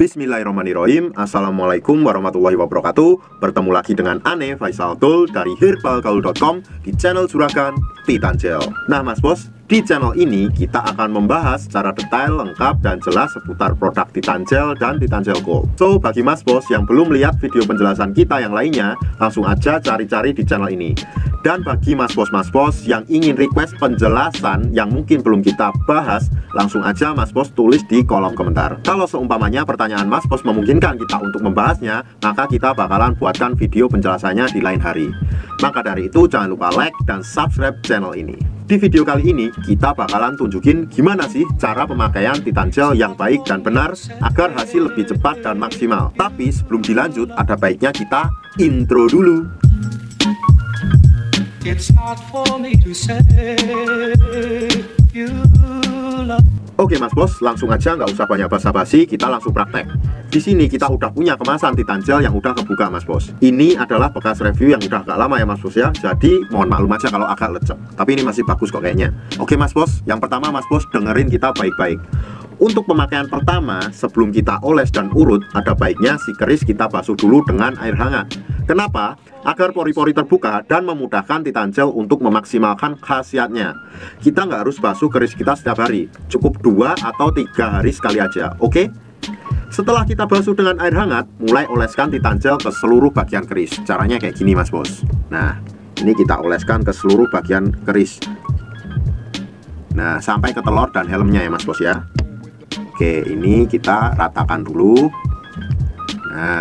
Bismillahirrahmanirrahim. Assalamualaikum warahmatullahi wabarakatuh. Bertemu lagi dengan Ane Faisal Tool dari herbalgaul.com di channel Juragan Titan Gel. Nah Mas Bos, di channel ini kita akan membahas secara detail, lengkap, dan jelas seputar produk Titan Gel dan Titan Gel Gold. So, bagi Mas Bos yang belum lihat video penjelasan kita yang lainnya, langsung aja cari-cari di channel ini. Dan bagi Mas Bos yang ingin request penjelasan yang mungkin belum kita bahas, langsung aja Mas Bos tulis di kolom komentar. Kalau seumpamanya pertanyaan Mas Bos memungkinkan kita untuk membahasnya, maka kita bakalan buatkan video penjelasannya di lain hari. Maka dari itu jangan lupa like dan subscribe channel ini. Di video kali ini kita bakalan tunjukin gimana sih cara pemakaian Titan Gel yang baik dan benar agar hasil lebih cepat dan maksimal. Tapi sebelum dilanjut, ada baiknya kita intro dulu. Oke Mas Bos, langsung aja, nggak usah banyak basa-basi, kita langsung praktek. Di sini kita udah punya kemasan Titan Gel yang udah kebuka Mas Bos. Ini adalah bekas review yang udah agak lama ya Mas Bos ya. Jadi mohon maklum aja kalau agak lecek. Tapi ini masih bagus kok kayaknya. Oke Mas Bos, yang pertama Mas Bos dengerin kita baik-baik. Untuk pemakaian pertama, sebelum kita oles dan urut, ada baiknya si keris kita basuh dulu dengan air hangat. Kenapa? Agar pori-pori terbuka dan memudahkan Titan Gel untuk memaksimalkan khasiatnya. Kita nggak harus basuh keris kita setiap hari, cukup 2 atau 3 hari sekali aja, oke? Setelah kita basuh dengan air hangat, mulai oleskan Titan Gel ke seluruh bagian keris. Caranya kayak gini Mas Bos. Nah, ini kita oleskan ke seluruh bagian keris. Nah, sampai ke telur dan helmnya ya Mas Bos ya. Oke, ini kita ratakan dulu. Nah,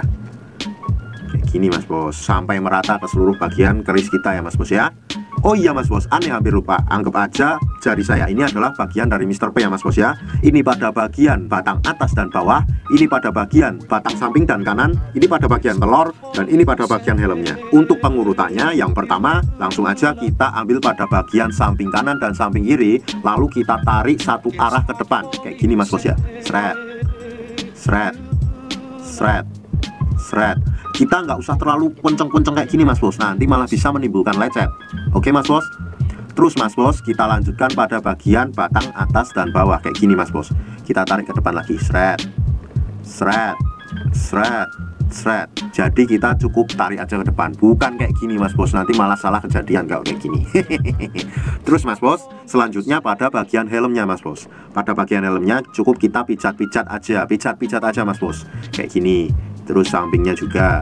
kayak gini Mas Bos, sampai merata ke seluruh bagian keris kita ya Mas Bos ya. Oh iya Mas Bos, aneh hampir lupa. Anggap aja jari saya ini adalah bagian dari Mr. P ya Mas Bos ya. Ini pada bagian batang atas dan bawah, ini pada bagian batang samping dan kanan, ini pada bagian telur, dan ini pada bagian helmnya. Untuk pengurutannya, yang pertama langsung aja kita ambil pada bagian samping kanan dan samping kiri, lalu kita tarik satu arah ke depan. Kayak gini Mas Bos ya. Sret, sret, sret, sret. Kita nggak usah terlalu kenceng-kenceng kayak gini Mas Bos, nanti malah bisa menimbulkan lecet. Oke Mas Bos. Terus Mas Bos, kita lanjutkan pada bagian batang atas dan bawah kayak gini Mas Bos. Kita tarik ke depan lagi, sret, sret, sret, sret. Jadi kita cukup tarik aja ke depan, bukan kayak gini Mas Bos, nanti malah salah kejadian kalau kayak gini. Terus Mas Bos, selanjutnya pada bagian helmnya Mas Bos. Pada bagian helmnya cukup kita pijat-pijat aja, pijat-pijat aja Mas Bos, kayak gini. Terus sampingnya juga.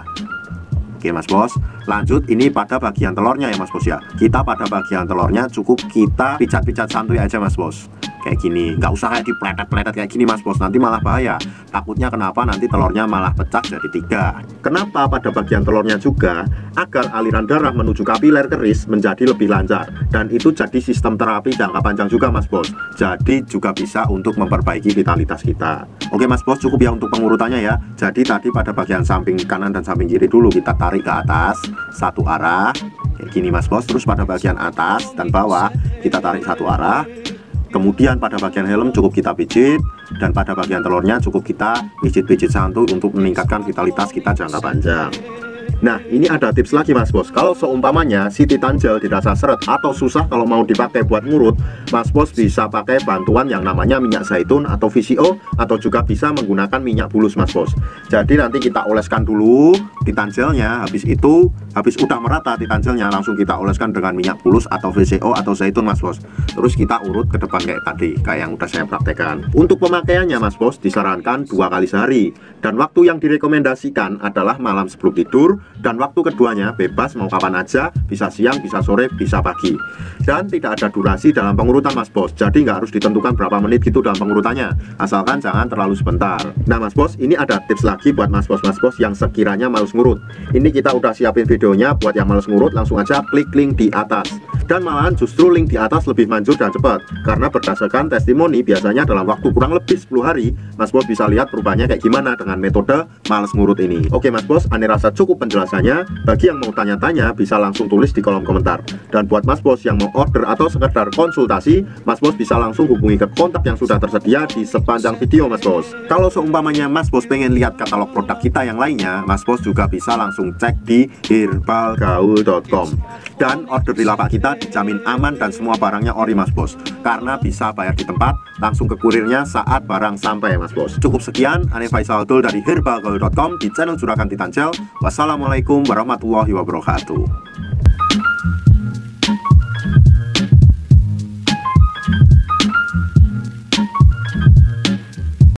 Oke Mas Bos, lanjut ini pada bagian telurnya ya Mas Bos ya. Kita pada bagian telurnya cukup kita pijat-pijat santuy aja Mas Bos, kayak gini. Nggak usah kayak dipletet-pletet kayak gini Mas Bos, nanti malah bahaya. Takutnya kenapa? Nanti telurnya malah pecah jadi 3. Kenapa pada bagian telurnya juga? Agar aliran darah menuju kapiler keris menjadi lebih lancar. Dan itu jadi sistem terapi jangka panjang juga Mas Bos. Jadi juga bisa untuk memperbaiki vitalitas kita. Oke Mas Bos, cukup ya untuk pengurutannya ya. Jadi tadi pada bagian samping kanan dan samping kiri dulu kita tarik ke atas satu arah kayak gini Mas Bos. Terus pada bagian atas dan bawah kita tarik satu arah. Kemudian pada bagian helm cukup kita pijit, dan pada bagian telurnya cukup kita pijit-pijit santuy untuk meningkatkan vitalitas kita jangka panjang. Nah, ini ada tips lagi Mas Bos. Kalau seumpamanya si Titan Gel dirasa seret atau susah kalau mau dipakai buat ngurut, Mas Bos bisa pakai bantuan yang namanya minyak zaitun atau VCO, atau juga bisa menggunakan minyak bulus Mas Bos. Jadi nanti kita oleskan dulu Titan Gelnya, habis udah merata Titan Gelnya, langsung kita oleskan dengan minyak bulus atau VCO atau zaitun Mas Bos. Terus kita urut ke depan kayak tadi, kayak yang udah saya praktekkan. Untuk pemakaiannya Mas Bos disarankan 2 kali sehari, dan waktu yang direkomendasikan adalah malam sebelum tidur. Dan waktu keduanya bebas mau kapan aja, bisa siang, bisa sore, bisa pagi. Dan tidak ada durasi dalam pengurutan Mas Bos, jadi nggak harus ditentukan berapa menit gitu dalam pengurutannya, asalkan jangan terlalu sebentar. Nah Mas Bos, ini ada tips lagi buat Mas Bos yang sekiranya males ngurut. Ini kita udah siapin videonya, buat yang males ngurut langsung aja klik link di atas. Dan malahan justru link di atas lebih manjur dan cepat, karena berdasarkan testimoni biasanya dalam waktu kurang lebih 10 hari Mas Bos bisa lihat perubahannya kayak gimana dengan metode males ngurut ini. Oke Mas Bos, Ane rasa cukup penjelasannya. Bagi yang mau tanya-tanya bisa langsung tulis di kolom komentar. Dan buat Mas Bos yang mau order atau sekedar konsultasi, Mas Bos bisa langsung hubungi ke kontak yang sudah tersedia di sepanjang video Mas Bos. Kalau seumpamanya Mas Bos pengen lihat katalog produk kita yang lainnya, Mas Bos juga bisa langsung cek di herbalgaul.com. Dan order di lapak kita dijamin aman dan semua barangnya ori Mas Bos, karena bisa bayar di tempat, langsung ke kurirnya saat barang sampai Mas Bos. Cukup sekian, Ane Faisal Abdul dari herbalgold.com di channel Juragan Titan Gel. Wassalamualaikum warahmatullahi wabarakatuh.